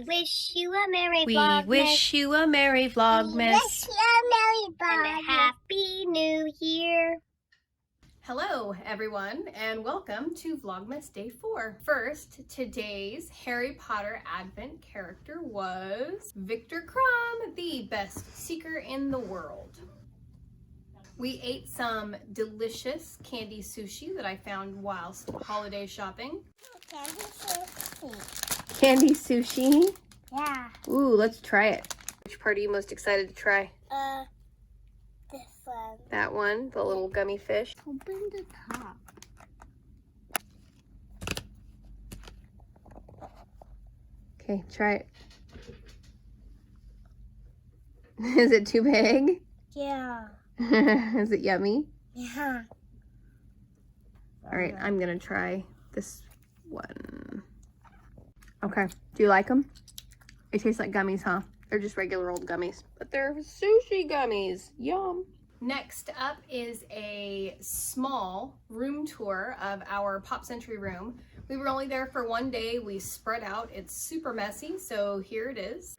wish you a Merry We Vlogmas. wish you a Merry Vlogmas. We wish you a Merry Vlogmas. And a Happy New Year. Hello, everyone, and welcome to Vlogmas Day 4. First, today's Harry Potter Advent character was Victor Crumb, the best seeker in the world. We ate some delicious candy sushi that I found whilst holiday shopping. Candy sushi. Candy sushi? Yeah. Ooh, let's try it. Which part are you most excited to try? This one. That one, the little gummy fish. Open the top. Okay, try it. Is it too big? Yeah. Is it yummy? Yeah. All right, I'm gonna try this one. Okay, do you like them? They taste like gummies, huh? They're just regular old gummies, but they're sushi gummies. Yum. Next up is a small room tour of our Pop Century room. We were only there for one day. We spread out. It's super messy, so here it is.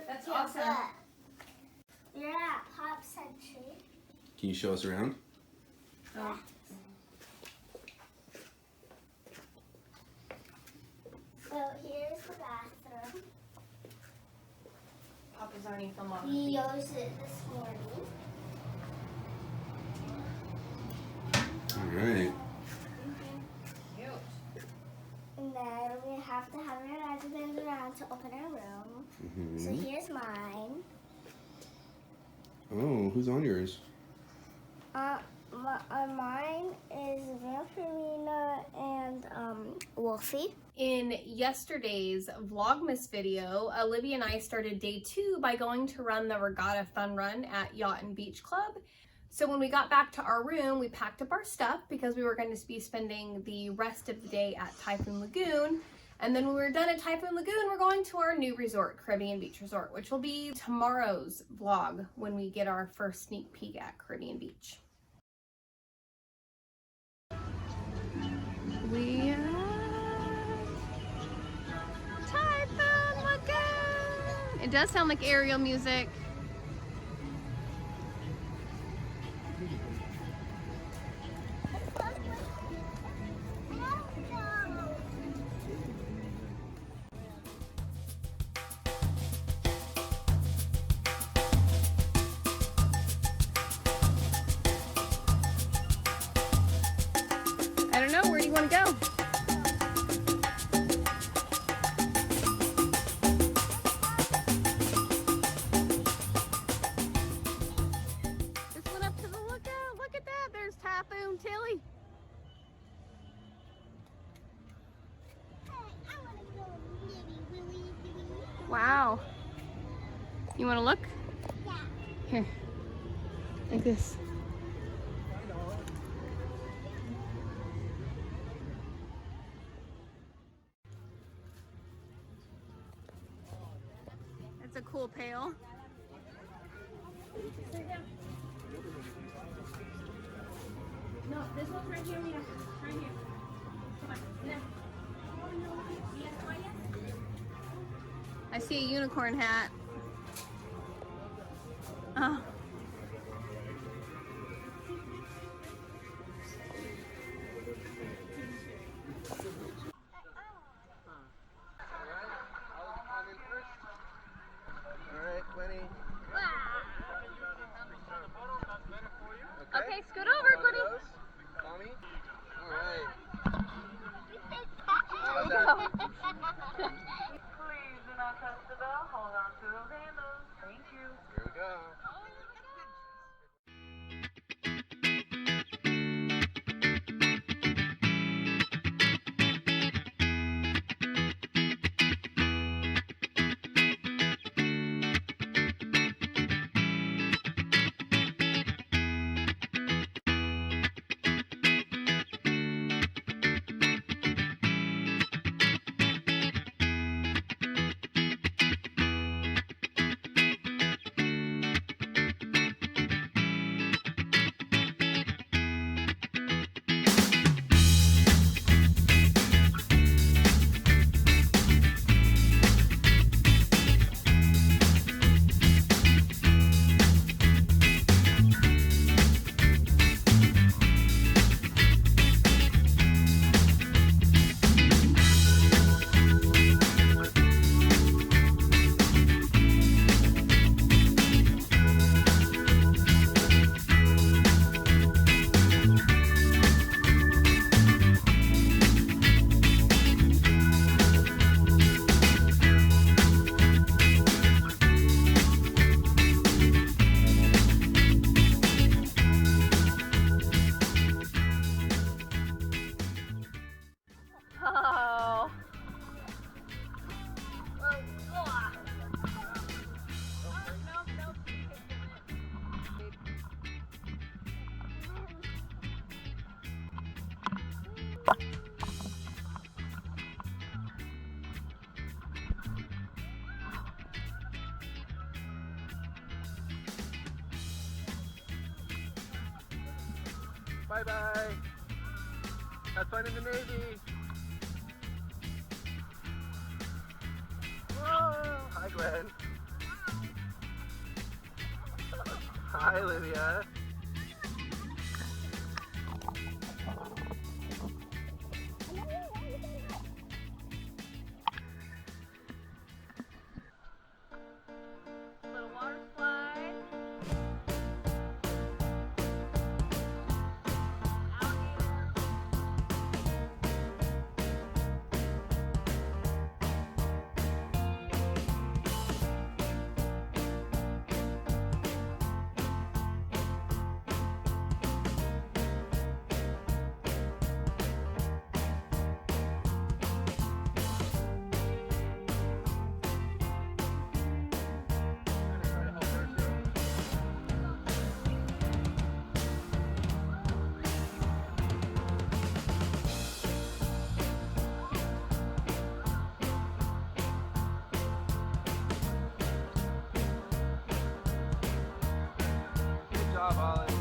That's awesome. We're at Pop Century. Can you show us around? Oh. So here's the bathroom. Papa's already filmed on. We used it this morning. All right. Cute. And then we have to have our husband around to open our room. So here's mine. Oh, who's on yours? Mine is Vampirina and Wolfie. In yesterday's Vlogmas video, Olivia and I started day 2 by going to run the Regatta Fun Run at Yacht and Beach Club. So when we got back to our room, we packed up our stuff because we were going to be spending the rest of the day at Typhoon Lagoon. And then when we were done at Typhoon Lagoon, we're going to our new resort, Caribbean Beach Resort, which will be tomorrow's vlog when we get our first sneak peek at Caribbean Beach. We are Typhoon Lagoon. It does sound like aerial music. I don't know, where do you want to go? Just went up to the lookout. Look at that. There's Typhoon Tilly. Wow. You want to look? Yeah. Here. Like this. It's a cool pail. No, this one's right here, Mira. Right here. Come on, Mira. I see a unicorn hat. Oh. Okay, scoot over, buddy. Tommy? All right. Please do not touch the bell. Hold on to those handles. Thank you. Here we go. Bye-bye. Have fun in the Navy. Whoa. Hi, Glenn. Hi, Olivia. Little water slide. Good job, Ollie.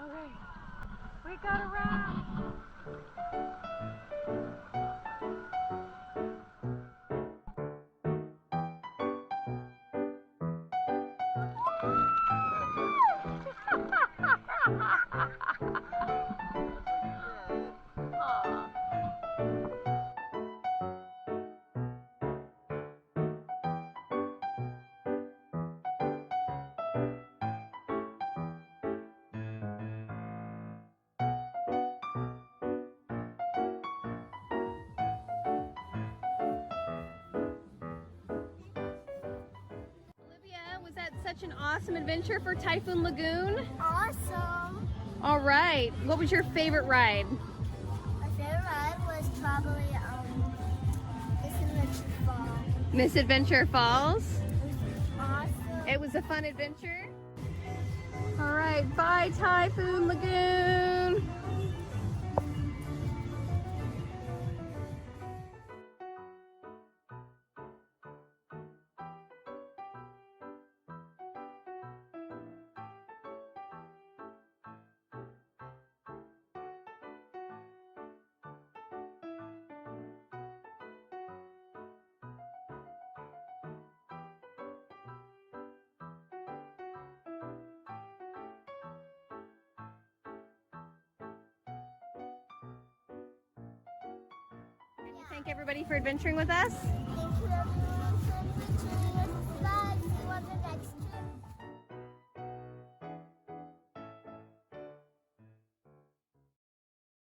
Okay, we got a raft. Olivia, was that such an awesome adventure for Typhoon Lagoon? Awesome. All right, what was your favorite ride? My favorite ride was probably Misadventure Falls. Misadventure Falls. It was awesome. It was a fun adventure. All right, bye Typhoon Lagoon. Thank everybody for adventuring with us. Thank you, everyone.